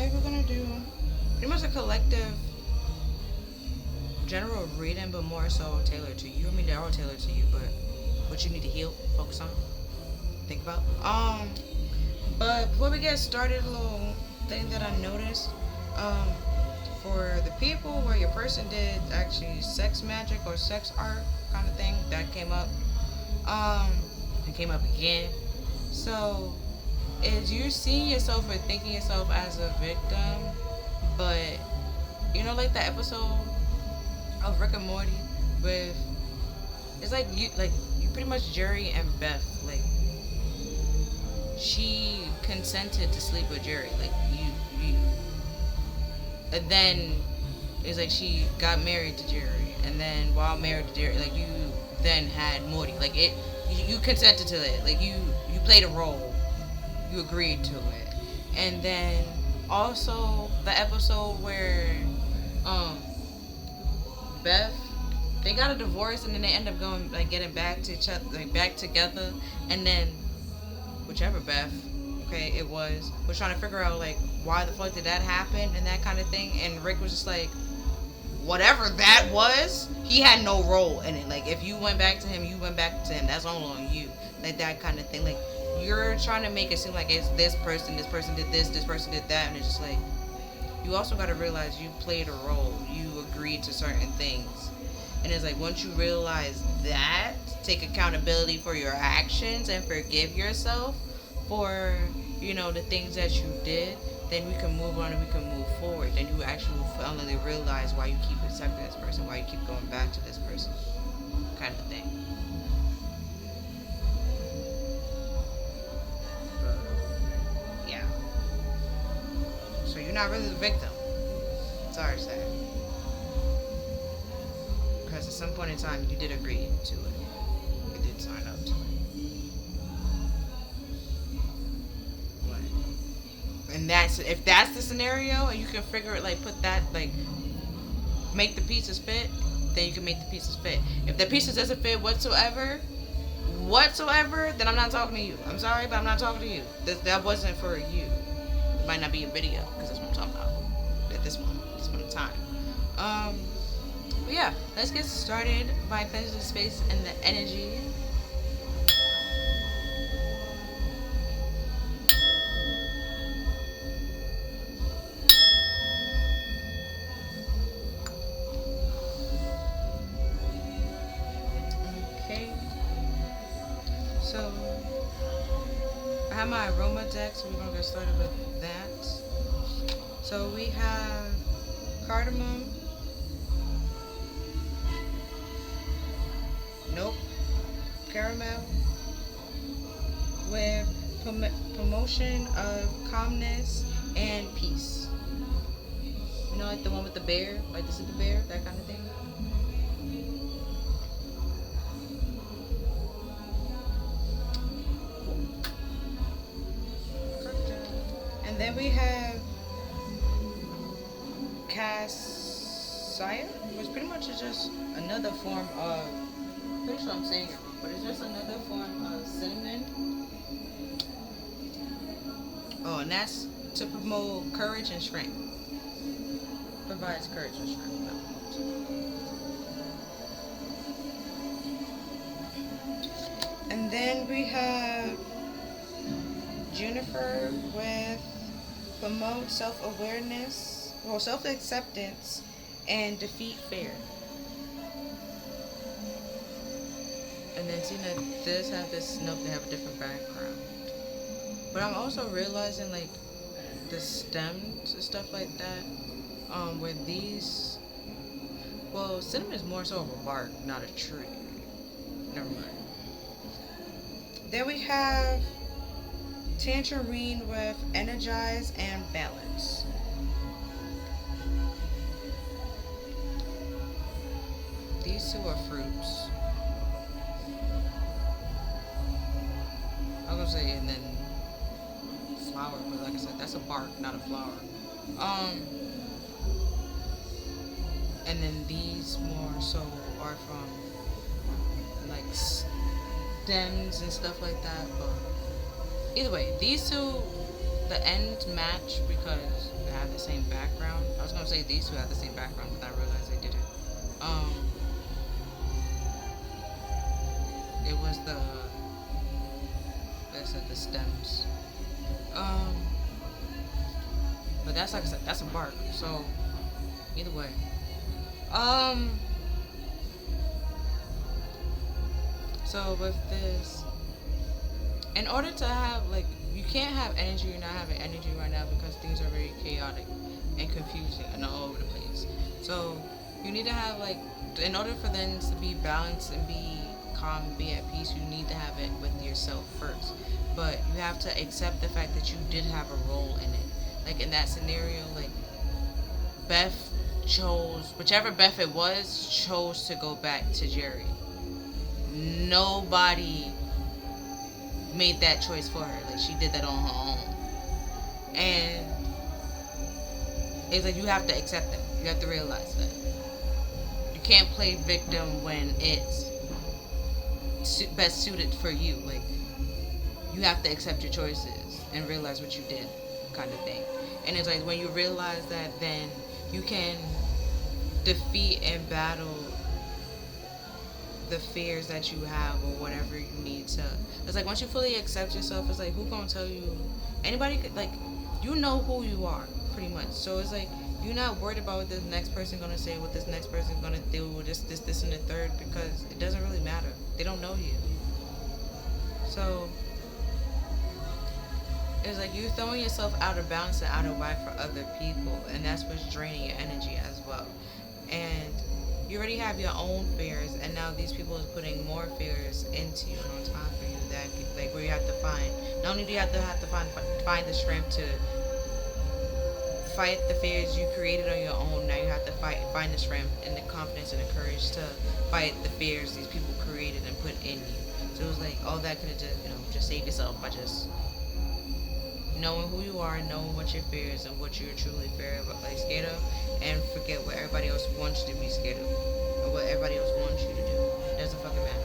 today we're gonna do pretty much a collective general reading, but more so tailored to you. I mean, they're all tailored to you, but what you need to heal, focus on, think about. But before we get started, a little thing that I noticed. For the people where your person did actually sex magic or sex art kind of thing, that came up. It came up again. So, is you seeing yourself or thinking yourself as a victim, but you know, like the episode of Rick and Morty with, it's like you pretty much Jerry and Beth, like she consented to sleep with Jerry, like you and then it's like she got married to Jerry, and then while married to Jerry, like you then had Morty, like you consented to it, like you played a role, you agreed to it. And then also the episode where Beth, they got a divorce and then they end up going, like, getting back to each other, like back together, and then whichever Beth, okay, it was trying to figure out like why the fuck did that happen and that kind of thing, and Rick was just like, whatever that was, he had no role in it. Like, if you went back to him, you went back to him. That's all on you. Like, that kind of thing. Like, you're trying to make it seem like it's this person did this person did that, and it's just like, you also got to realize you played a role. You agreed to certain things. And it's like, once you realize that, take accountability for your actions and forgive yourself for, you know, the things that you did, then we can move on and we can move forward. Then you actually will finally realize why you keep accepting this person, why you keep going back to this person, kind of thing. Yeah. So you're not really the victim. Sorry to say. Because at some point in time, you did agree to it. You did sign up to it. And that's, if that's the scenario, and you can figure it, like, put that, like, make the pieces fit, then you can make the pieces fit. If the pieces doesn't fit whatsoever, then I'm not talking to you. I'm sorry, but I'm not talking to you. That wasn't for you. It might not be a video, because that's what I'm talking about at this moment in time. But yeah, let's get started by cleansing the space and the energy. So, I have my aroma deck, so we're going to get started with that. So, we have cardamom. Nope. Caramel. With promotion of calmness and peace. You know, like the one with the bear? Like this is the bear? That kind of thing? And then we have Cashapp, which pretty much is just another form of, pretty sure I'm saying it wrong, but it's just another form of cinnamon. Oh, and that's to promote courage and strength. Provides courage and strength. And then we have Juniper with promote self-awareness, well, self-acceptance, and defeat fear. And then seeing that this have this note, they have a different background. But I'm also realizing, like, the stems and stuff like that, where these, well, cinnamon is more so of a bark, not a tree. Never mind. Then we have tangerine with energize and balance. These two are fruits. I was gonna say, and then flower, but like I said, that's a bark, not a flower. And then these more so are from like stems and stuff like that, but either way, these two, the ends match because have the same background. I was gonna say these two have the same background, but I realized they didn't. Um, it was the, like I said, the stems. Um, but that's like I said, that's a bark. So either way, so with this, in order to have like, you can't have energy. You're not having energy right now because things are very chaotic and confusing and all over the place. So you need to have like, in order for things to be balanced and be calm and be at peace, you need to have it with yourself first. But you have to accept the fact that you did have a role in it. Like in that scenario, like Beth chose, whichever Beth it was, chose to go back to Jerry. Nobody made that choice for her. Like she did that on her own. And it's like you have to accept that. You have to realize that. You can't play victim when it's best suited for you. Like you have to accept your choices and realize what you did, kind of thing. And it's like when you realize that, then you can defeat and battle the fears that you have or whatever you need to. It's like once you fully accept yourself, it's like who gonna tell you? Anybody could, like, you know who you are pretty much. So it's like you're not worried about what this next person gonna say, what this next person gonna do, with this and the third, because it doesn't really matter. They don't know you. So it's like you're throwing yourself out of balance and out of whack for other people, and that's what's draining your energy as well. And you already have your own fears, and now these people is putting more fears into you and on top of you, that like where you have to find, not only do you have to find the strength to fight the fears you created on your own, now you have to find the strength and the confidence and the courage to fight the fears these people created and put in you. So it was like all that could have just saved yourself by just knowing who you are, knowing what your fears and what you're truly scared of, and forget what everybody else wants you to be scared of, or what everybody else wants you to do. It doesn't fucking matter.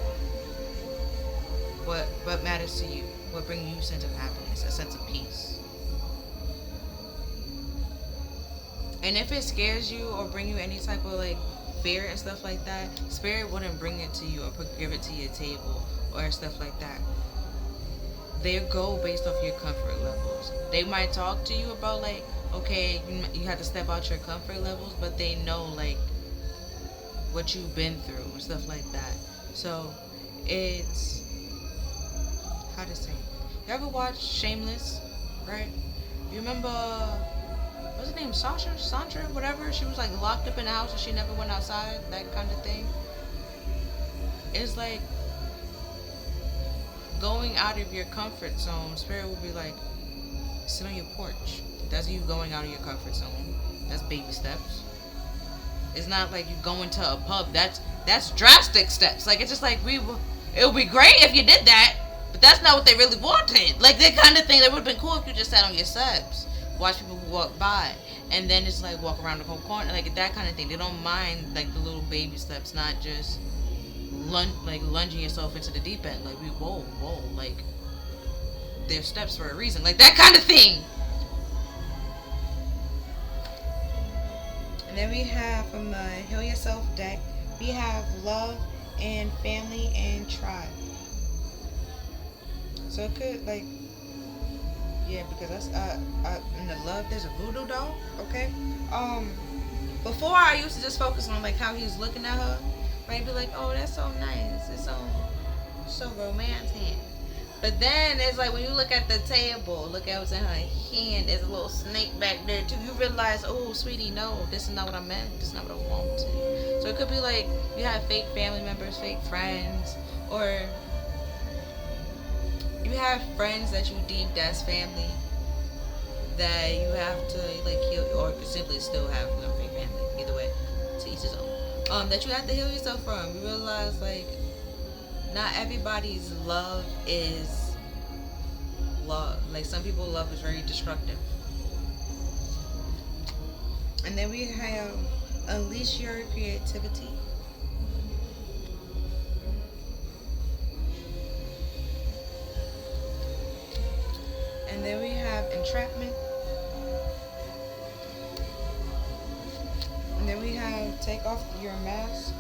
What matters to you? What brings you a sense of happiness, a sense of peace? And if it scares you or bring you any type of like fear and stuff like that, spirit wouldn't bring it to you or give it to your table or stuff like that. They go based off your comfort levels. They might talk to you about like, okay, you have to step out your comfort levels, but they know like what you've been through and stuff like that. So it's, how to say, you ever watch Shameless, right? You remember, what's her name, Sandra, whatever? She was like locked up in the house and she never went outside, that kind of thing. It's like going out of your comfort zone. Spirit will be like, sit on your porch. That's you going out of your comfort zone. That's baby steps. It's not like you going to a pub. That's drastic steps. Like, it's just like it would be great if you did that, but that's not what they really wanted. Like, that kind of thing. It would have been cool if you just sat on your steps, watch people walk by, and then it's like walk around the whole corner, like that kind of thing. They don't mind like the little baby steps, not just lunging yourself into the deep end. Like, whoa, like there's steps for a reason, like that kind of thing. And then we have from the Heal Yourself deck, we have love and family and tribe. So it could like, yeah, because that's in the love, there's a voodoo doll. Okay. Before I used to just focus on like how he was looking at her. Right, be like, oh, that's so nice. It's so romantic. But then it's like when you look at the table, look at what's in her hand. There's a little snake back there too. You realize, oh, sweetie, no, this is not what I meant. This is not what I wanted. So it could be like you have fake family members, fake friends, or you have friends that you deemed as family that you have to like heal, or simply still have fake family. Either way, to each his own. That you have to heal yourself from. You realize like not everybody's love is love. Like some people's love is very destructive. And then we have unleash your creativity. And then we have entrapment. take off your mask.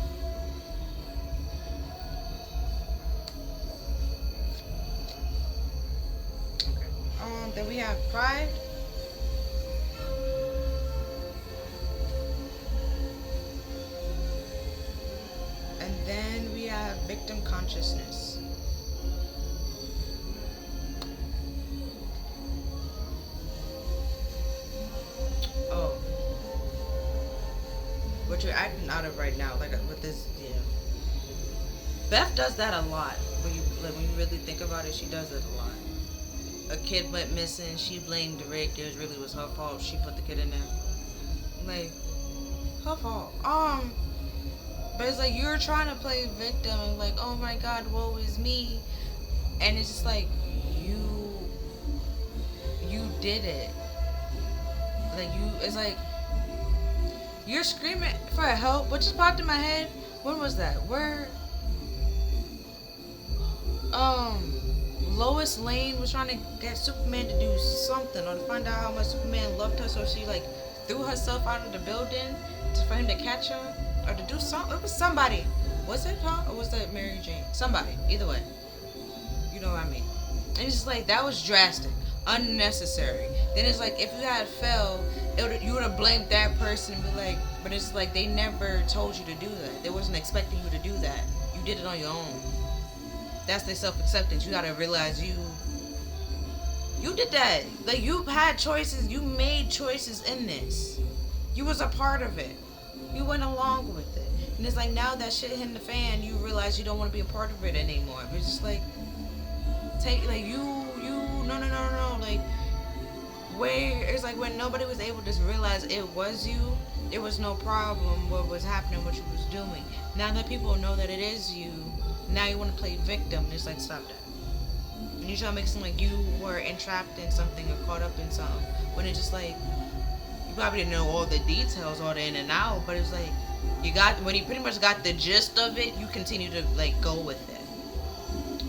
Okay. Then we have pride. And then we have victim consciousness. Oh. What you're acting out of right now, like with this, yeah. Beth does that a lot. When you really think about it, she does it a lot. A kid went missing, she blamed Rick. It really was her fault. She put the kid in there. Like, her fault. But it's like you're trying to play victim and like, oh my god, woe is me. And it's just like you did it. Like it's like you're screaming for help. What just popped in my head? When was that? Where Lois Lane was trying to get Superman to do something or to find out how much Superman loved her, so she like threw herself out of the building for him to catch her or to do something. It was somebody. Was it her or was that Mary Jane? Somebody. Either way, you know what I mean. And it's just like that was drastic, unnecessary. Then it's like if you had fell, you would have blamed that person and be like, but it's like they never told you to do that. They wasn't expecting you to do that. You did it on your own. That's their self-acceptance. You gotta realize you did that. Like you had choices. You made choices in this. You was a part of it. You went along with it. And it's like now that shit hitting the fan, you realize you don't want to be a part of it anymore. But it's just like no. Like where it's like when nobody was able to realize it was you, it was no problem what was happening, what you was doing. Now that people know that it is you, now you want to play victim. It's like, stop that. And you try to make it seem like you were entrapped in something or caught up in something. When it's just like, you probably didn't know all the details, all the in and out, but it's like, when you pretty much got the gist of it, you continue to like go with it.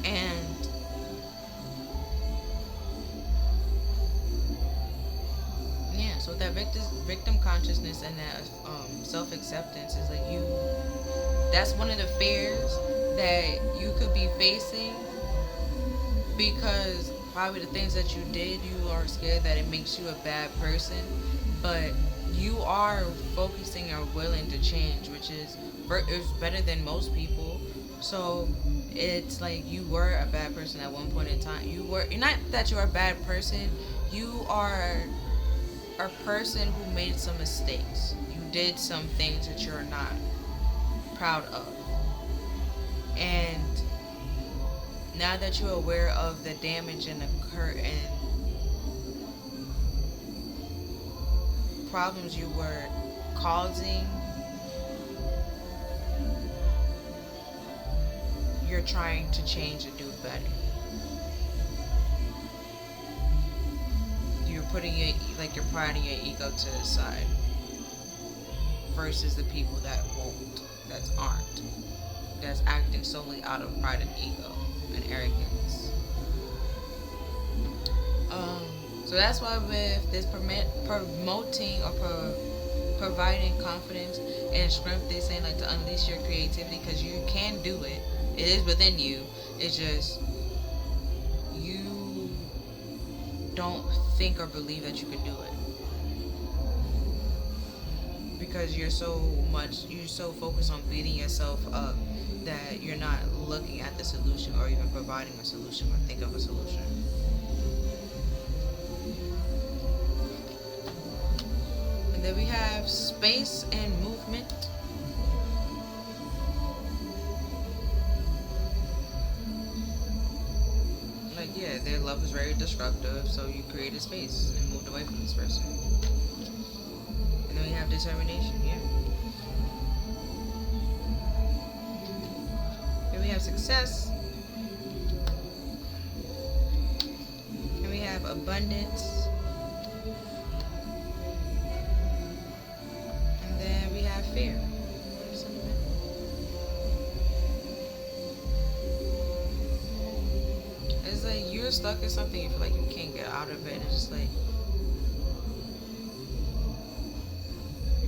And yeah, so that victim consciousness and that self-acceptance is like that's one of the fears that you could be facing, because probably the things that you did, you are scared that it makes you a bad person, but you are focusing or willing to change, which is better than most people. So it's like you were a bad person at one point in time. You're not that you're a bad person, you are a person who made some mistakes. You did some things that you're not proud of. And now that you're aware of the damage and problems you were causing, you're trying to change and do better. You're putting your pride and your ego to the side versus the people that aren't. That's acting solely out of pride and ego and arrogance. So that's why with this promoting or providing confidence and strength, they're saying like to unleash your creativity, because you can do it. It is within you. It's just you don't think or believe that you can do it, because you're so focused on beating yourself up that you're not looking at the solution or even providing a solution or think of a solution. And then we have space and movement. Like, yeah, their love is very disruptive, so you created space and moved away from this person. And then we have determination, yeah. We have success, and we have abundance, and then we have fear. It's like you're stuck in something, you feel like you can't get out of it, and it's just like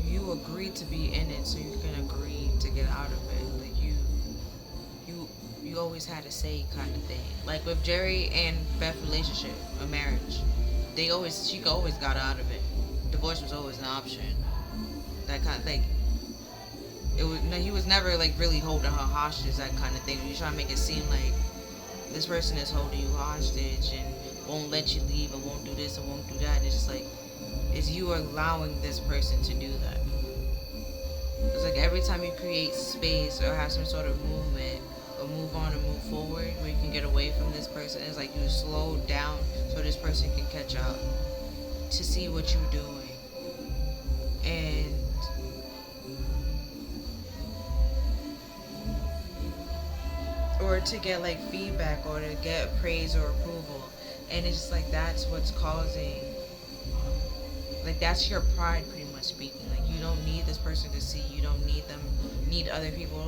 you you agreed to be in it, so you can agree to get out of it. Like you, you always had a say, kind of thing. Like with Jerry and Beth relationship, a marriage, she always got out of it. Divorce was always an option. That kind of like it was. No, he was never like really holding her hostage. That kind of thing. You try to make it seem like this person is holding you hostage and won't let you leave and won't do this and won't do that. And it's just like, is you allowing this person to do that? It's like every time you create space or have some sort of movement or move on and move forward where you can get away from this person, it's like you slow down so this person can catch up to see what you're doing. And or to get like feedback or to get praise or approval. And it's just like that's what's causing, like that's your pride pretty much speaking. Like you don't need this person to see, you don't need other people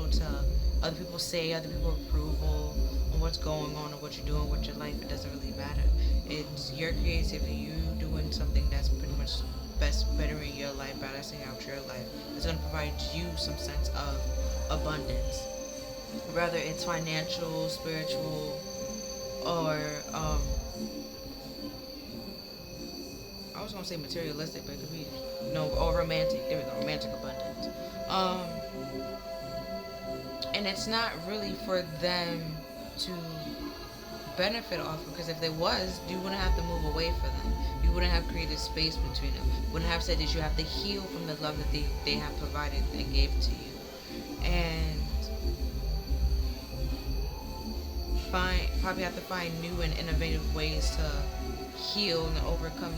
say, other people approval on what's going on or what you're doing with your life. It doesn't really matter. It's your creativity, you doing something that's pretty much bettering your life, balancing out your life. It's going to provide you some sense of abundance, whether it's financial, spiritual, or I was gonna say materialistic, but it could be or romantic. There we go, romantic abundance. And it's not really for them to benefit off of, because if there was, you wouldn't have to move away from them. You wouldn't have created space between them. Wouldn't have said that you have to heal from the love that they have provided and gave to you. And probably have to find new and innovative ways to heal and overcome,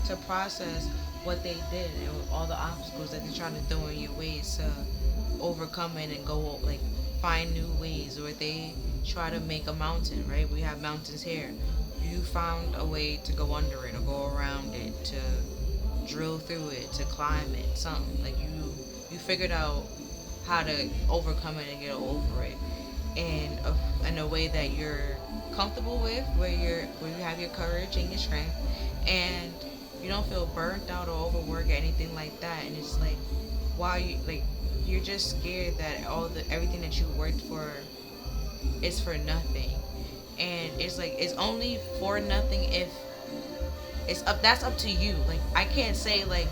to process what they did and all the obstacles that they're trying to throw in your ways, to overcome it and go like find new ways. Or they try to make a mountain, right? We have mountains here. You found a way to go under it or go around it, to drill through it, to climb it, something. Like you figured out how to overcome it and get over it in a way that you're comfortable with, where you have your courage and your strength, and you don't feel burnt out or overworked or anything like that. And it's like, why you're just scared that everything that you worked for is for nothing. And it's like, it's only for nothing if that's up to you. Like I can't say like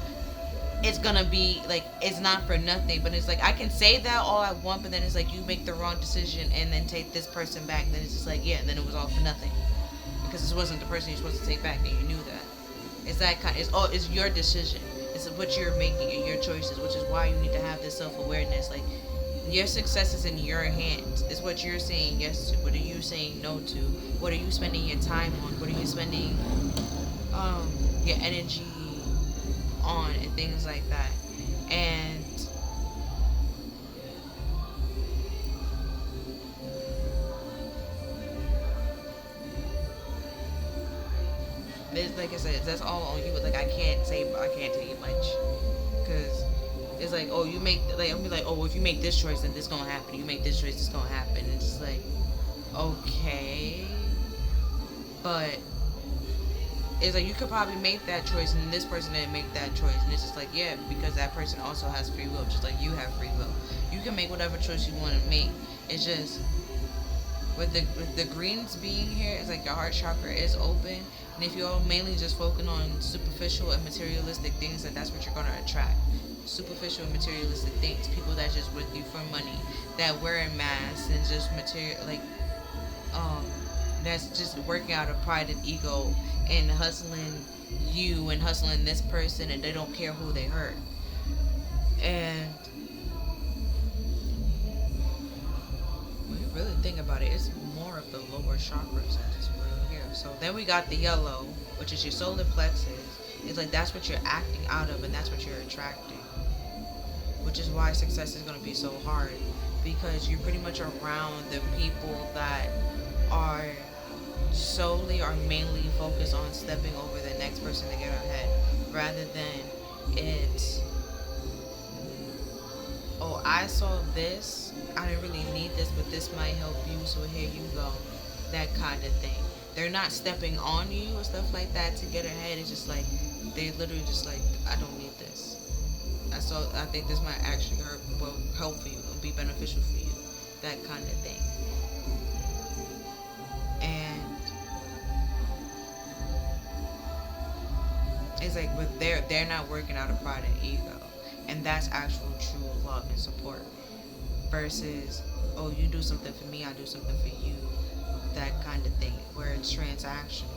it's gonna be like it's not for nothing, but it's like I can say that all I want, but then it's like you make the wrong decision and then take this person back, then it's just like, yeah, and then it was all for nothing because this wasn't the person you're supposed to take back, and you knew that. It's that kind. It's your decision. It's what you're making and your choices, which is why you need to have this self-awareness. Like your success is in your hands. It's what you're saying yes to. What are you saying no to? What are you spending your time on? What are you spending your energy on, and things like that. And it's like I said, that's all on you. Like I can't tell you much, because it's like, oh, you make like I'll be like, oh, well, if you make this choice, then this gonna happen. You make this choice, this gonna happen. It's just like, okay, but it's like you could probably make that choice and this person didn't make that choice, and it's just like, yeah, because that person also has free will, just like you have free will. You can make whatever choice you want to make. It's just with the greens being here, it's like your heart chakra is open, and if you're mainly just focusing on superficial and materialistic things, that's what you're going to attract. Superficial and materialistic things, people that just with you for money, that wearing masks and just material, like that's just working out of pride and ego and hustling you and hustling this person, and they don't care who they hurt. And when you really think about it, it's more of the lower chakras that is real here. So then we got the yellow, which is your solar plexus. It's like that's what you're acting out of, and that's what you're attracting, which is why success is going to be so hard, because you're pretty much around the people that are solely or mainly focused on stepping over the next person to get ahead, rather than it's, oh, I saw this, I didn't really need this, but this might help you, so here you go, that kind of thing. They're not stepping on you or stuff like that to get ahead. It's just like they literally just like, I don't need this, I think this might actually help for you and be beneficial for you, that kind of thing. And it's like, but they're not working out of pride and ego, and that's actual true love and support. Versus, oh, you do something for me, I do something for you, that kind of thing, where it's transactional.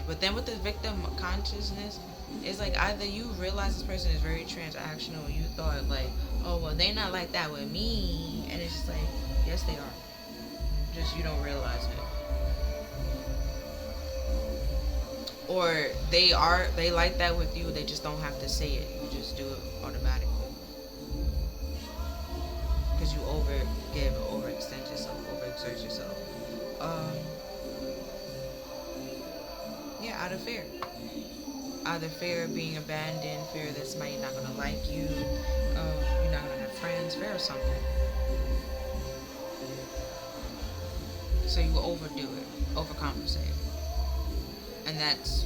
But then with the victim consciousness, it's like either you realize this person is very transactional, or you thought like, oh well, they not like that with me, and it's just like, yes they are. Just you don't realize it. Or they like that with you, they just don't have to say it. You just do it automatically. Because you overgive, overextend yourself, overexert yourself. Yeah, out of fear. Either fear of being abandoned, fear that somebody's not gonna like you, you're not gonna have friends, fear of something. So you will overdo it, overcompensate. And that's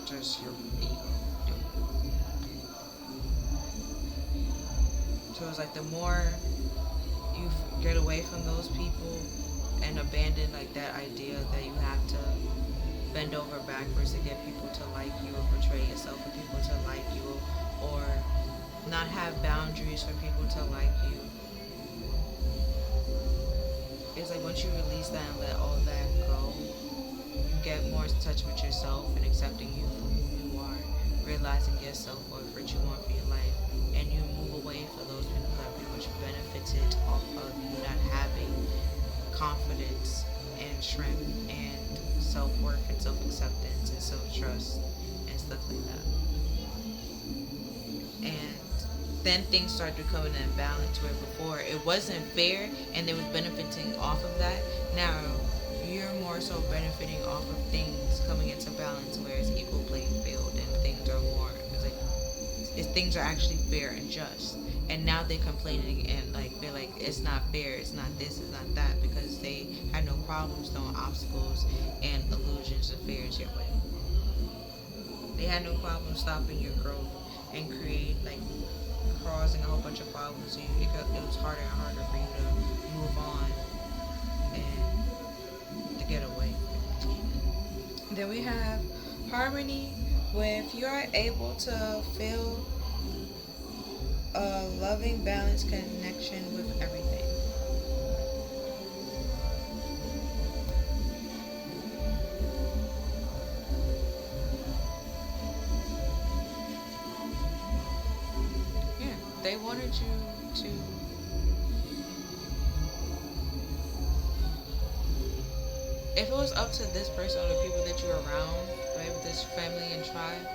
just your ego doing it. So it's like the more you get away from those people and abandon like that idea that you have to bend over backwards to get people to like you, or portray yourself for people to like you, or not have boundaries for people to like you. It's like once you release that and let all that go, you get more in touch with yourself and accepting you for who you are, realizing your self-worth, what you want for your life, and you move away from those people that pretty much benefited off of you not having confidence and strength and self-worth and self-acceptance and self-trust and stuff like that. And then things start becoming an imbalance where before it wasn't fair and they was benefiting off of that. Now you're more so benefiting off of things coming into balance where it's equal playing field and things are more, things are actually fair and just. And now they're complaining and like they're like, it's not fair, it's not this, it's not that, because they had no problems throwing obstacles and illusions of fears your way. They had no problem stopping your growth and create like causing a whole bunch of problems. So it was harder and harder for you to move on and to get away. Then we have harmony, where if you are able to feel a loving, balanced connection with everything. Yeah, they wanted you to if it was up to this person or the people that you're around, right, with this family and tribe,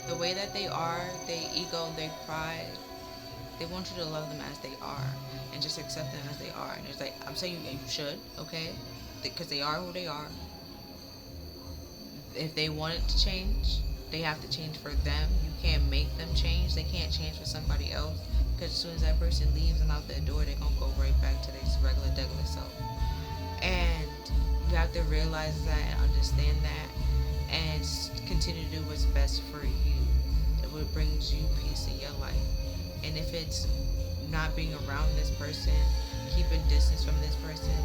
the way that they are, their ego, their pride, they want you to love them as they are and just accept them as they are. And it's like, I'm saying you should, okay? Because they are who they are. If they want it to change, they have to change for them. You can't make them change. They can't change for somebody else. Because as soon as that person leaves and out that door, they're going to go right back to their regular, degular self. And you have to realize that and understand that and continue to do what's best for you. What brings you peace in your life. And if it's not being around this person, keeping distance from this person,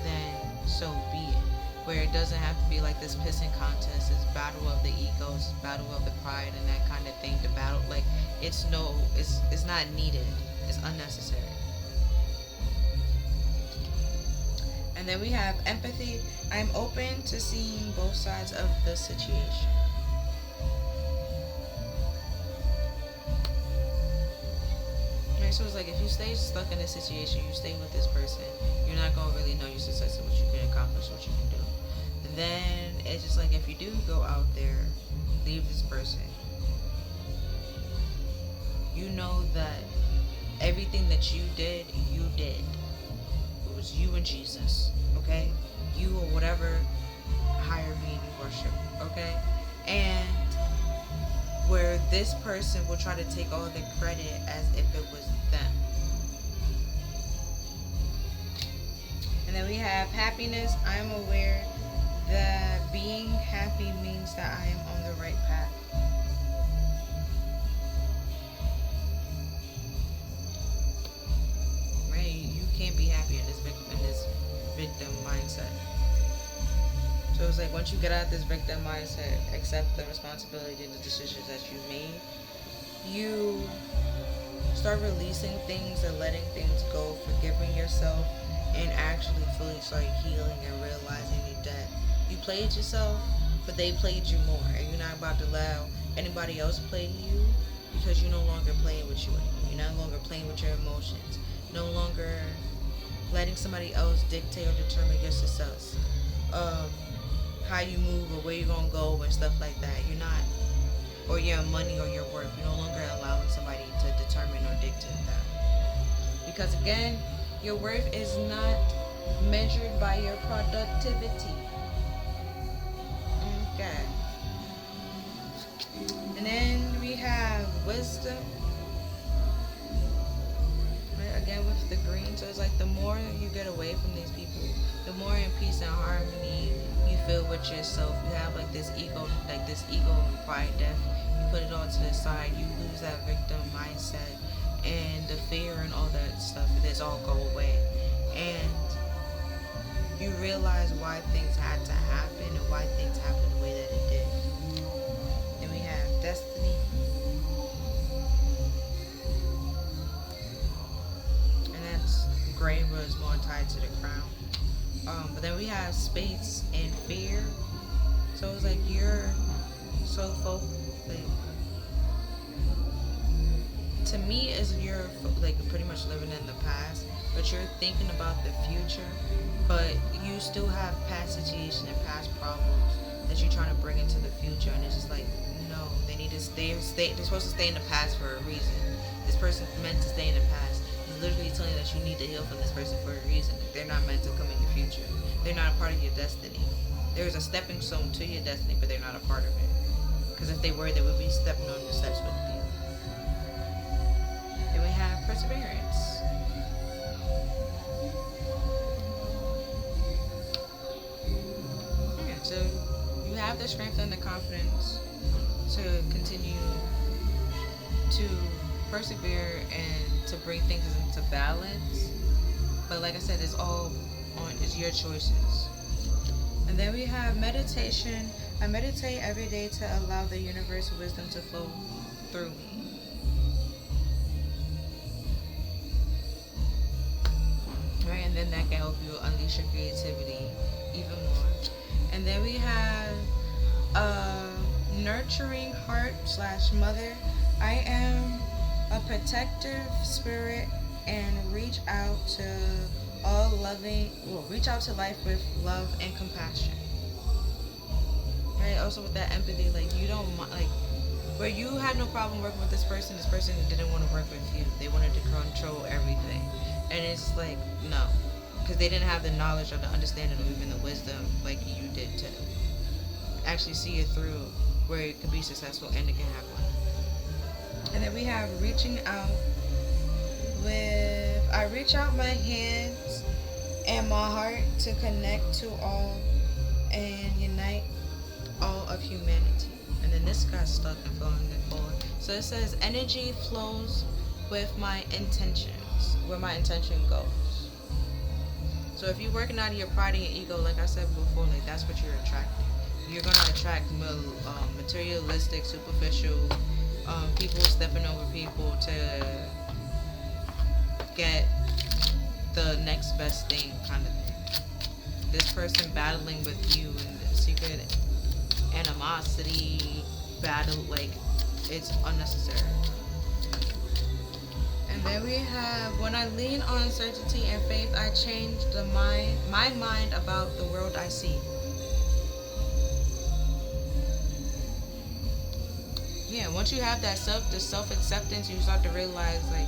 then so be it. Where it doesn't have to be like this pissing contest, this battle of the egos, this battle of the pride and that kind of thing. The battle, like, it's not needed. It's unnecessary. And then we have empathy. I'm open to seeing both sides of the situation. So it's like if you stay stuck in a situation, you stay with this person, you're not going to really know your success and what you can accomplish, what you can do. And then it's just like if you do go out there, leave this person, you know that everything that you did. It was you and Jesus, okay? You or whatever higher being you worship, okay? And where this person will try to take all the credit as if it was them. And then we have happiness. I'm aware that being happy means that I am on the right path. Right? You can't be happy in this victim mindset. So it's like once you get out of this victim mindset, accept the responsibility and the decisions that you made, you start releasing things and letting things go, forgiving yourself, and actually fully start healing and realizing that you played yourself, but they played you more, and you're not about to allow anybody else play you because you're no longer playing with you anymore. You're no longer playing with your emotions. No longer letting somebody else dictate or determine your success. How you move or where you're gonna go and stuff like that. You're not, or your money or your worth. You're no longer allowing somebody to determine or dictate that. Because again, your worth is not measured by your productivity. Okay. And then we have wisdom. Right, again with the green. So it's like the more you get away from these people, the more in peace and harmony you feel with yourself. You have like this ego and pride death. You put it all to the side. You lose that victim mindset and the fear and all that stuff. This all go away, and you realize why things had to happen and why things happened the way that it did. Then we have destiny. And that's gray, but it's more tied to the crown. But then we have space and fear. So it's like you're so like, to me, is you're like pretty much living in the past, but you're thinking about the future, but you still have past situations and past problems that you're trying to bring into the future, and it's just like, no, they need to stay. They're supposed to stay in the past for a reason. This person's meant to stay in the past. It's literally telling you that you need to heal from this person for a reason. They're not meant to come in the future. They're not a part of your destiny. There's a stepping stone to your destiny, but they're not a part of it. Because if they were, they would be stepping on the steps with you. Then we have perseverance. Yeah, so you have the strength and the confidence to continue to persevere and to bring things into balance. But like I said, it's your choices. And then we have meditation. I meditate every day to allow the universe wisdom to flow through me. Right, and then that can help you unleash your creativity even more. And then we have nurturing heart / mother. I am a protective spirit and reach out to life with love and compassion. Right, also with that empathy, like you don't like where you had no problem working with this person didn't want to work with you. They wanted to control everything. And it's like, no, because they didn't have the knowledge or the understanding or even the wisdom like you did to actually see it through where it can be successful and it can have one. And then we have reaching out I reach out my hands and my heart to connect to all and unite all of humanity. And then this got stuck and flowing and forward. So it says energy flows with my intentions, where my intention goes. So if you're working out of your pride and your ego, like I said before, like that's what you're attracting. You're gonna attract materialistic, superficial people stepping over people to get the next best thing kind of thing. This person battling with you and the secret animosity battle, like it's unnecessary. And then we have, when I lean on certainty and faith, I change my mind about the world I see. Yeah, once you have that self-acceptance, you start to realize, like,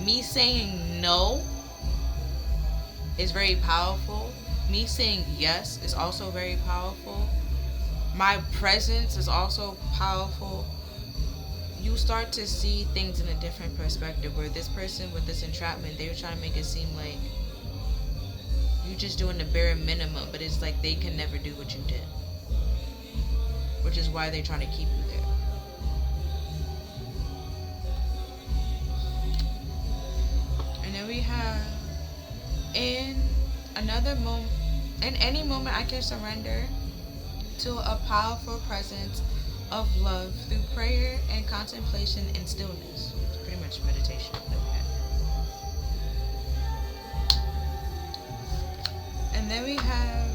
me saying no is very powerful. Me saying yes is also very powerful. My presence is also powerful. You start to see things in a different perspective, where this person with this entrapment, they were trying to make it seem like You just doing the bare minimum, but it's like they can never do what you did, which is why they're trying to keep you there. And then we have, in another moment, in any moment, I can surrender to a powerful presence of love through prayer and contemplation and stillness. It's pretty much meditation that we have. And then we have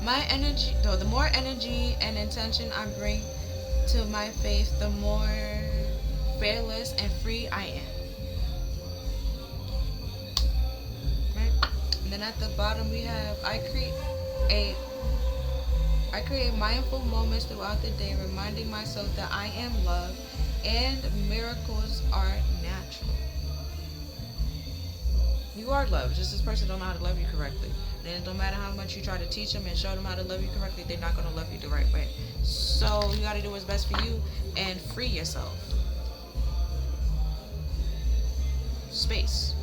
my energy. Though the more energy and intention I bring to my faith, the more fearless and free I am. Right? And then at the bottom we have I create mindful moments throughout the day, reminding myself that I am loved and miracles are natural. You are loved. Just this person don't know how to love you correctly. And it don't matter how much you try to teach them and show them how to love you correctly, they're not going to love you the right way. So you got to do what's best for you and free yourself. Space.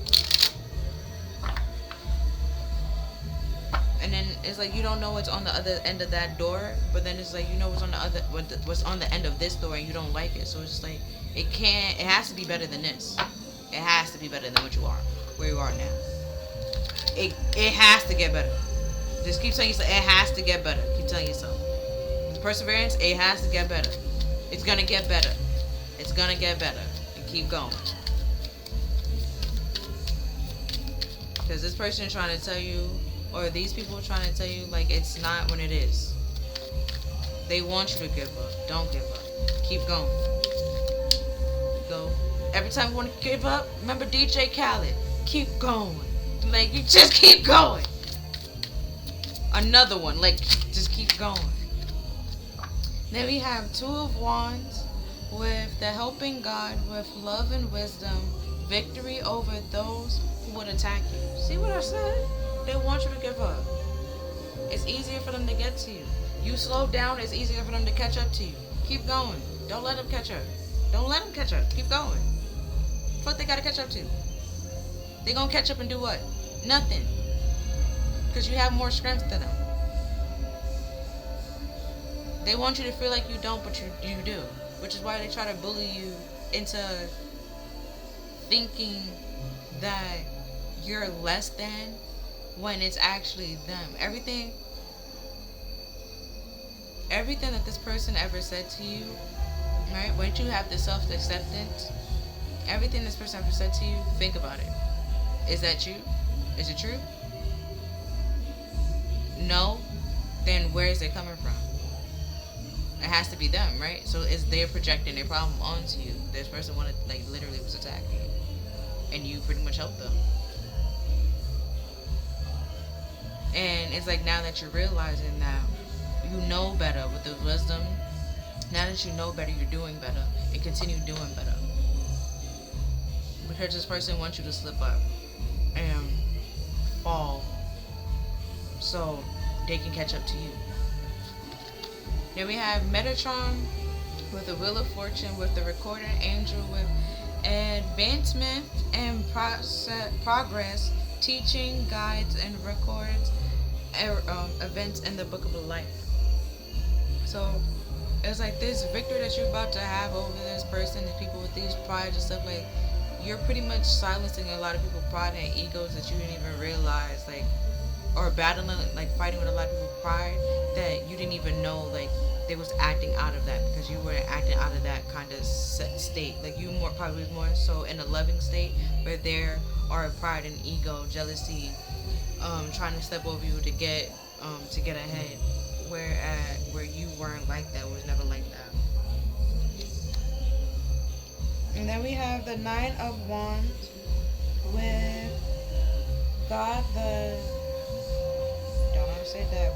And then it's like you don't know what's on the other end of that door, but then it's like you know what's on the end of this door, and you don't like it. So it's just like it has to be better than this. It has to be better than what you are, where you are now. It has to get better. Just keep telling yourself it has to get better. Keep telling yourself. With perseverance, it has to get better. It's gonna get better. It's gonna get better. And keep going. Because this person is trying to tell you, or these people are trying to tell you, like, it's not when it is. They want you to give up. Don't give up. Keep going. Go. Every time you want to give up, remember DJ Khaled. Keep going. Like, you just keep going. Another one. Like, just keep going. Then we have Two of Wands with the helping God with love and wisdom, victory over those who would attack you. See what I said? They want you to give up. It's easier for them to get to you. You slow down, it's easier for them to catch up to you. Keep going. Don't let them catch up. Don't let them catch up. Keep going. What they gotta catch up to? They gonna catch up and do what? Nothing. Because you have more strength than them. They want you to feel like you don't, but you do. Which is why they try to bully you into thinking that you're less than, when it's actually them. Everything that this person ever said to you, right? Once you have the self-acceptance, everything this person ever said to you, think about it. Is that you? Is it true? No? Then where is it coming from? It has to be them, right? So it's they're projecting their problem onto you. This person literally was attacking you, and you pretty much helped them. And it's like, now that you're realizing that you know better with the wisdom, now that you know better, you're doing better, and continue doing better. Because this person wants you to slip up and fall so they can catch up to you. Then we have Metatron with the Wheel of Fortune, with the Recording Angel, with advancement and progress, teaching, guides, and records events in the Book of Life. So it's like this victory that you're about to have over this person, these people with these pride and stuff, like, you're pretty much silencing a lot of people's pride and egos that you didn't even realize, like, or battling, like, fighting with a lot of people's pride that you didn't even know, like, they was acting out of that, because you weren't acting out of that kind of state. Like, you probably more so in a loving state, where there are pride and ego, jealousy, trying to step over you to get ahead, where you weren't like that, was never like that. And then we have the Nine of Wands with God,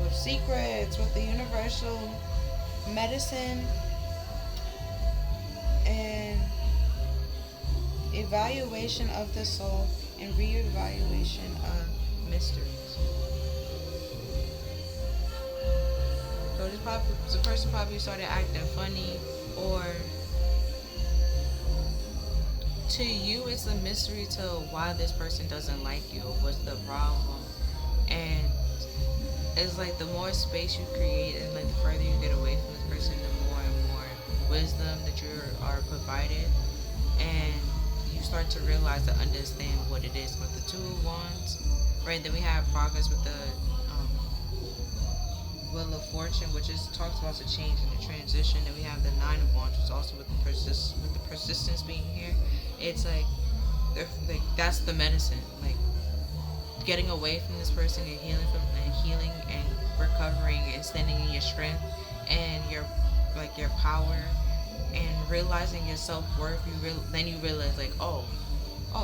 with secrets, with the universal medicine and evaluation of the soul and reevaluation of mysteries. So the person probably started acting funny, or to you it's a mystery to why this person doesn't like you, or what's the problem. And It's like the more space you create and like the further you get away from this person, the more and more wisdom that you are provided, and you start to realize and understand what it is with the two of wands, right? Then we have progress with the wheel of fortune, which is talks about the change and the transition. Then we have the nine of wands, which is also with the persistence being here. It's like that's the medicine, like getting away from this person and healing and recovering and standing in your strength and your power and realizing your self-worth. Then you realize like, oh,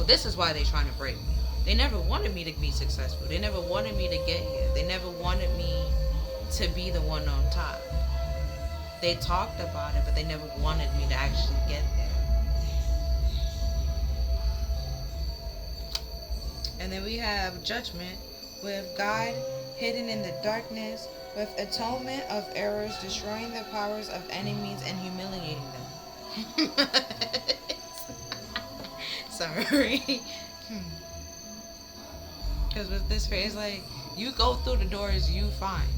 this is why they're trying to break me. They never wanted me to be successful. They never wanted me to get here. They never wanted me to be the one on top. They talked about it, but they never wanted me to actually get there. And then we have judgment with God hidden in the darkness, with atonement of errors, destroying the powers of enemies and humiliating them. Sorry. Because with this phrase, like, you go through the doors, you fine.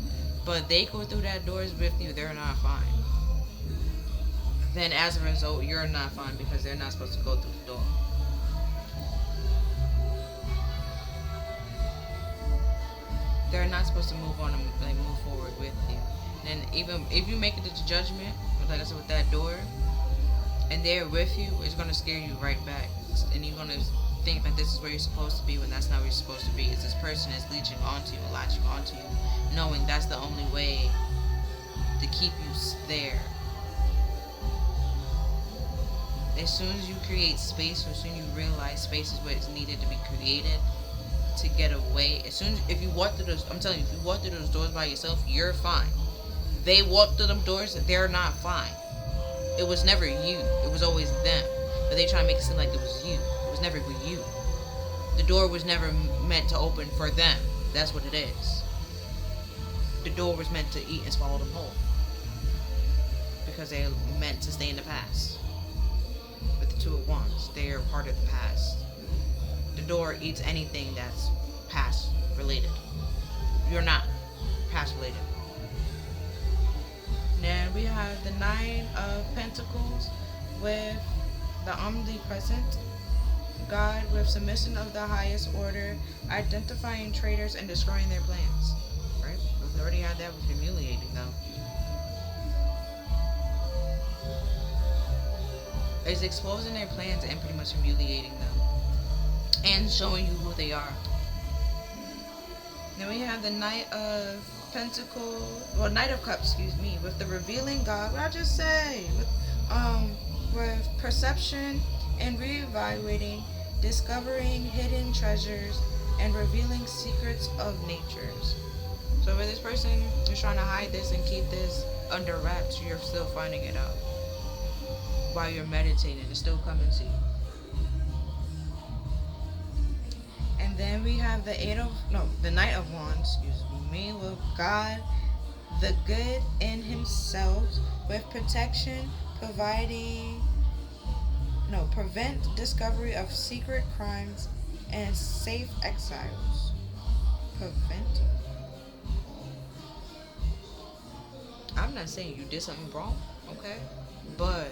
But they go through that doors with you, they're not fine. Then as a result, you're not fine because they're not supposed to go through the door. They're not supposed to move on and like move forward with you. And even if you make it to judgment, like I said with that door, and they're with you, it's gonna scare you right back. And you're gonna think that this is where you're supposed to be when that's not where you're supposed to be. It's this person is leeching onto you, latching onto you, knowing that's the only way to keep you there. As soon as you create space, or as soon as you realize space is what is needed to be created to get away. If you walk through those, I'm telling you, if you walk through those doors by yourself, you're fine. They walk through them doors, they're not fine. It was never you. It was always them. But they try to make it seem like it was you. It was never for you. The door was never meant to open for them. That's what it is. The door was meant to eat and swallow them whole. Because they're meant to stay in the past. With the two of wands, they are part of the past. The door eats anything that's past related. You're not past related. Then we have the Nine of Pentacles with the omnipresent God, with submission of the highest order, identifying traitors and destroying their plans. Right? We already had that with humiliating them. It's exposing their plans and pretty much humiliating them. And showing you who they are. Then we have the Knight of Knight of Cups, with the revealing God. What did I just say? With perception and reevaluating, discovering hidden treasures, and revealing secrets of natures. So when this person is trying to hide this and keep this under wraps, you're still finding it out. While you're meditating, it's still coming to you. And then we have the Knight of Wands, with God, the good in himself, with protection, prevent discovery of secret crimes and safe exiles. Prevent. I'm not saying you did something wrong, okay? But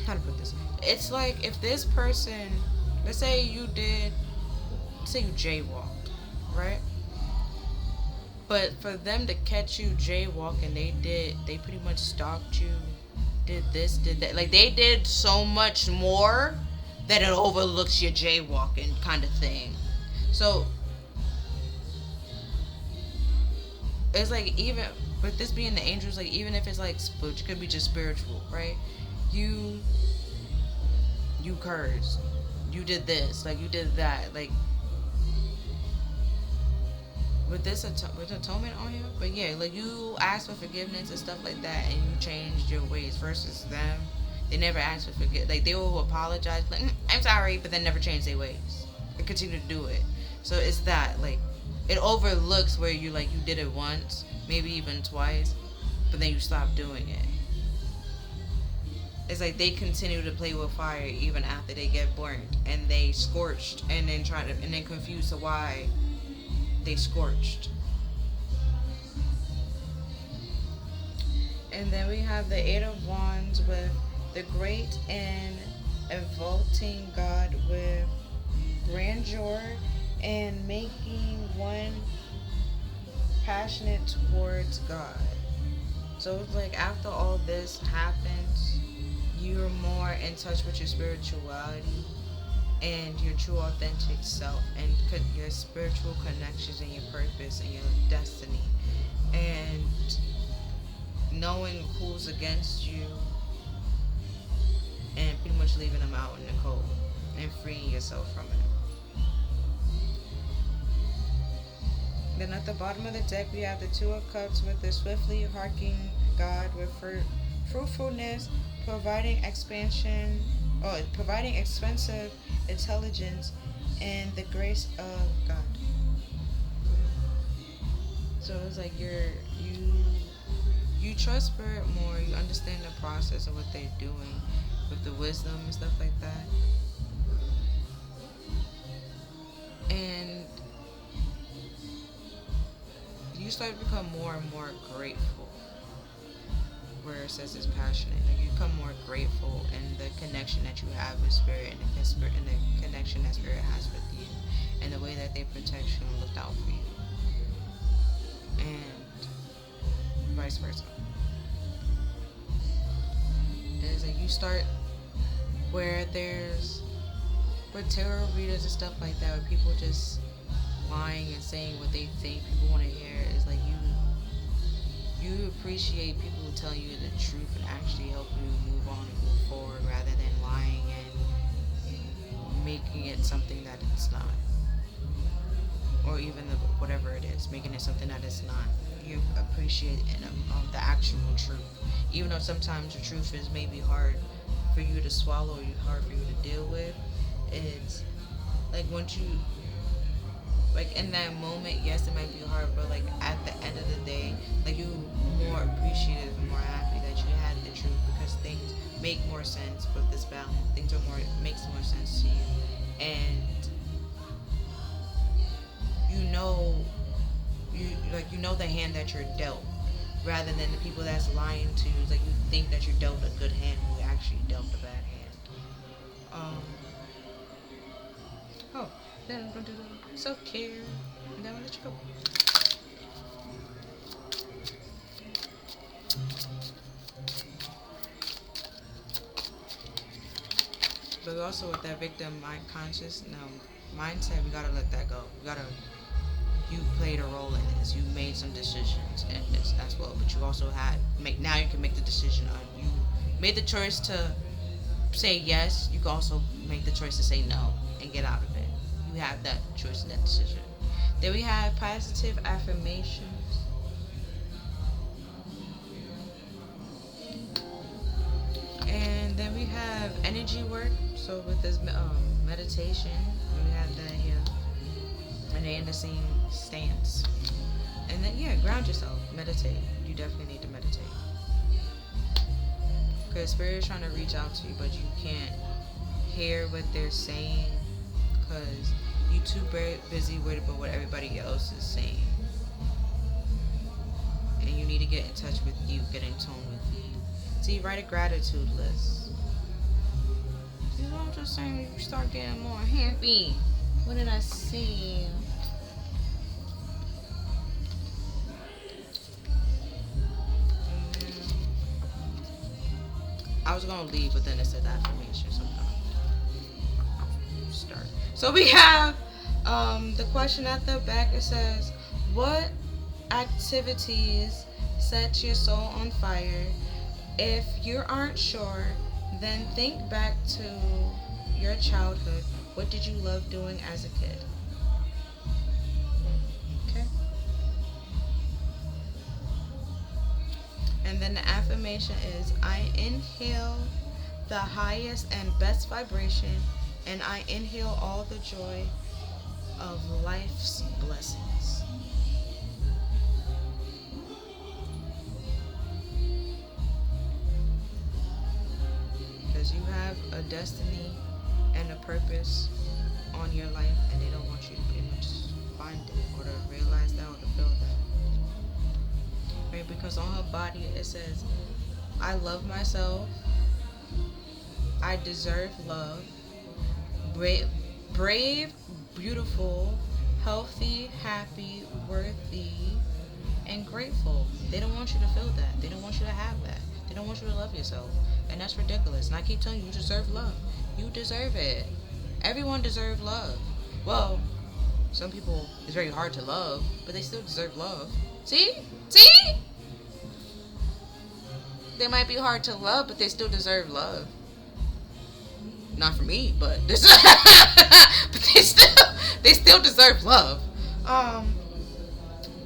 how to put this? It's like if this person, let's say you jaywalked, right? But for them to catch you jaywalking, they pretty much stalked you, did this, did that. Like, they did so much more that it overlooks your jaywalking kind of thing. So it's like, even with this being the angels, like, even if it's like, it could be just spiritual, right? You cursed, you did this, like, you did that, like, with this with atonement on you. But yeah, like, you asked for forgiveness and stuff like that, and you changed your ways. Versus them, they never asked for forgiveness. Like, they will apologize, like, I'm sorry, but then never change their ways and continue to do it. So it's that, like, it overlooks where you did it once, maybe even twice, but then you stop doing it. It's like they continue to play with fire even after they get burnt and they scorched, and then try to and then confused to why they scorched. And then we have the Eight of Wands with the great and exalting God with grandeur and making one passionate towards God. So it's like after all this happens, you're more in touch with your spirituality and your true authentic self and your spiritual connections and your purpose and your destiny. And knowing who's against you and pretty much leaving them out in the cold and freeing yourself from it. Then at the bottom of the deck we have the Two of Cups with the swiftly harking God with fruitfulness, providing expensive intelligence and the grace of God. So it's like you trust spirit more, you understand the process of what they're doing with the wisdom and stuff like that. And you start to become more and more grateful. Where it says it's passionate, like you become more grateful in the connection that you have with spirit and the connection that spirit has with you, and the way that they protect you and look out for you, and vice versa. And it's like you start where there's tarot readers and stuff like that, where people just lying and saying what they think people want to hear. Is like you appreciate people who tell you the truth and actually help you move on and move forward, rather than lying and making it something that it's not, or even whatever it is, making it something that it's not. You appreciate the actual truth, even though sometimes the truth is maybe hard for you to swallow, or hard for you to deal with. It's like once you, like in that moment, yes, it might be hard, but like at the end of the day, like you more appreciative and more happy that you had the truth, because things make more sense with this balance. Things makes more sense to you, and you know the hand that you're dealt, rather than the people that's lying to you. Like you think that you're dealt a good hand, when you actually dealt a bad hand. Then I'm gonna do the self-care, and then I'll let you go. But also with that victim mindset, we gotta let that go. You played a role in this. You made some decisions in this as well. But you also now you can make the decision on, you made the choice to say yes. You can also make the choice to say no and get out of it. You have that choice and that decision. Then we have positive affirmations. And then we have energy work. So with this meditation, we have that here. And they're in the same stance. And then, ground yourself. Meditate. You definitely need to meditate. Because spirit is trying to reach out to you, but you can't hear what they're saying, because you're too busy worried about what everybody else is saying. And you need to get in touch with you, get in tune with you. So you write a gratitude list. You know, I'm just saying, you start getting more happy. What did I say? I was gonna leave, but then it said affirmation, so I'll start. So we have the question at the back. It says, what activities set your soul on fire? If you aren't sure, then think back to your childhood. What did you love doing as a kid? Okay. And then the affirmation is, I inhale the highest and best vibration, and I inhale all the joy of life's blessings. destiny and a purpose on your life, and they don't want you to pretty much find it or to realize that or to feel that. Right? Because on her body it says, I love myself, I deserve love, brave, beautiful, healthy, happy, worthy, and grateful. They don't want you to feel that. They don't want you to have that. They don't want you to love yourself. And that's ridiculous. And I keep telling you, you deserve love. You deserve it. Everyone deserves love. Well, some people, it's very hard to love, but they still deserve love. See? See? They might be hard to love, but they still deserve love. Not for me, but this, but they still deserve love.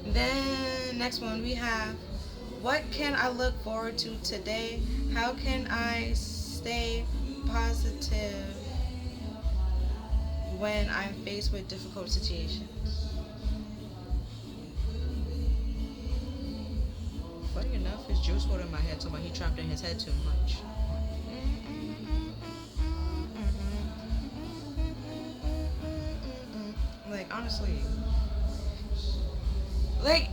Then next one we have, what can I look forward to today? How can I stay positive when I'm faced with difficult situations? Funny enough, his juice water in my head, so he trapped in his head too much. Like, honestly, like,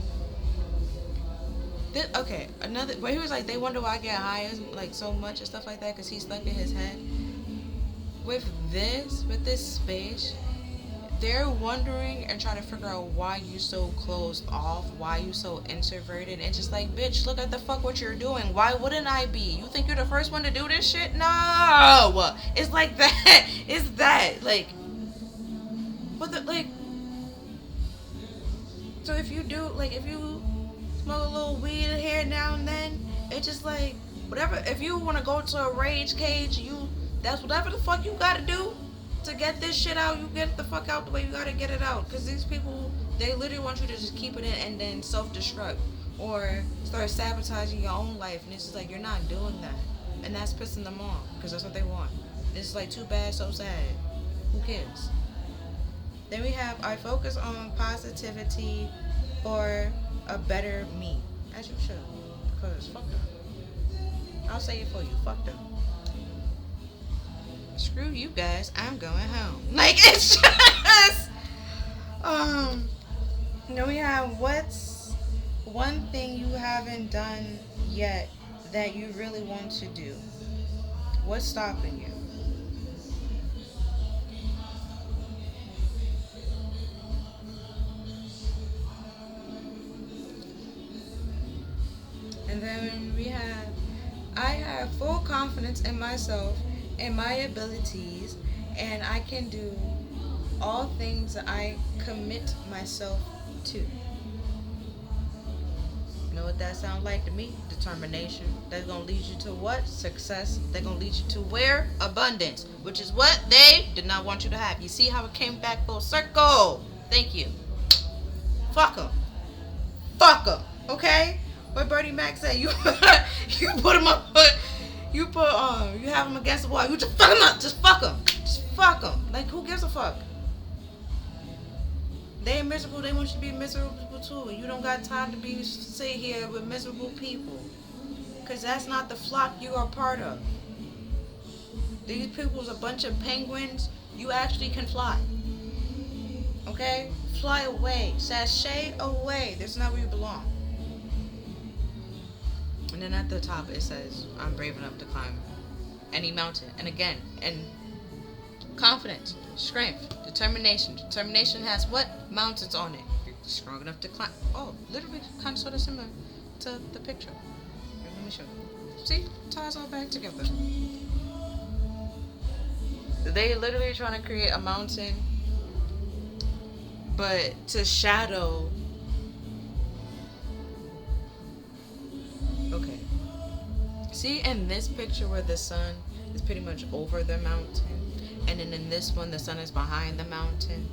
this, okay, another, where he was like, they wonder why I get high, like, so much and stuff like that, because he's stuck in his head. With this space, they're wondering and trying to figure out why you so closed off, why you so introverted, and just like, bitch, look at the fuck what you're doing. Why wouldn't I be? You think you're the first one to do this shit? No! It's like that. It's that. Like, what the, like, so if you do, like, if you smoke a little weed here now and then, it's just like, whatever, if you want to go to a rage cage, that's whatever the fuck you gotta do to get this shit out, you get the fuck out the way you gotta get it out. Because these people, they literally want you to just keep it in and then self-destruct or start sabotaging your own life. And it's just like, you're not doing that. And that's pissing them off because that's what they want. It's like, too bad, so sad. Who cares? Then we have, I focus on positivity for a better me. As you should. Because fuck them. I'll say it for you. Fuck them. Screw you guys, I'm going home. Like, it's just then we have, what's one thing you haven't done yet that you really want to do? What's stopping you? And then we have, I have full confidence in myself and my abilities, and I can do all things that I commit myself to. You know what that sounds like to me? Determination. That's going to lead you to what? Success. They're going to lead you to where? Abundance. Which is what they did not want you to have. You see how it came back full circle? Thank you. Fuck them. Fuck them. Okay? What Bernie Mac said, you put them up, you have them against the wall, you just fuck them up, just fuck them, like, who gives a fuck? They miserable, they want you to be miserable too, and you don't got time to sit here with miserable people, because that's not the flock you are part of. These people's a bunch of penguins. You actually can fly, okay? Fly away, sashay away, that's not where you belong. And then at the top it says, I'm brave enough to climb any mountain. And again, and confidence, strength, determination. Determination has what? Mountains on it. You're strong enough to climb. Oh, literally kind of sort of similar to the picture. Here, let me show you. See? Ties all back together. They literally trying to create a mountain, but to shadow. Okay. See, in this picture where the sun is pretty much over the mountain, and then in this one the sun is behind the mountain,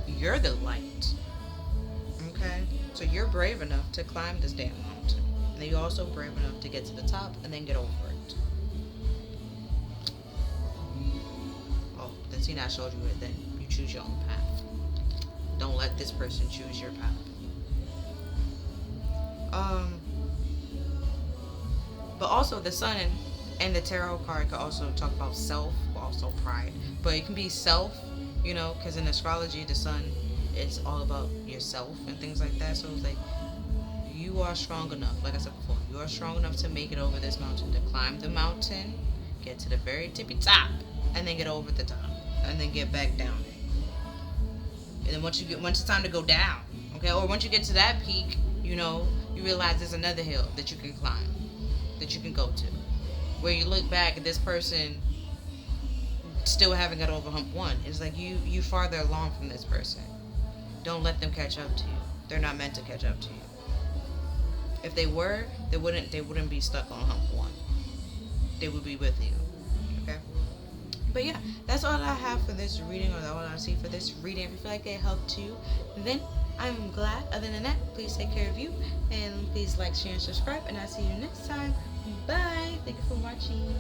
you're the light. Okay? So you're brave enough to climb this damn mountain. And then you're also brave enough to get to the top and then get over it. Oh, then see, I showed you it then. You choose your own path. Don't let this person choose your path. But also the sun And the tarot card could also talk about self, but also pride. But it can be self, because in astrology, the sun, it's all about yourself and things like that. So it's like, you are strong enough, like I said before, you are strong enough to make it over this mountain, to climb the mountain, get to the very tippy top, and then get over the top, and then get back down it. And then once it's time to go down, okay, or once you get to that peak, you realize there's another hill that you can climb, that you can go to, where you look back at this person still haven't got over hump one. It's like you farther along from this person. Don't let them catch up to you. They're not meant to catch up to you. If they were, they wouldn't be stuck on hump one. They would be with you. Okay? But yeah, that's all I have for this reading, or all I see for this reading. If you feel like it helped you, then I'm glad. Other than that, please take care of you, and please like, share, and subscribe, and I'll see you next time. Bye. Thank you for watching.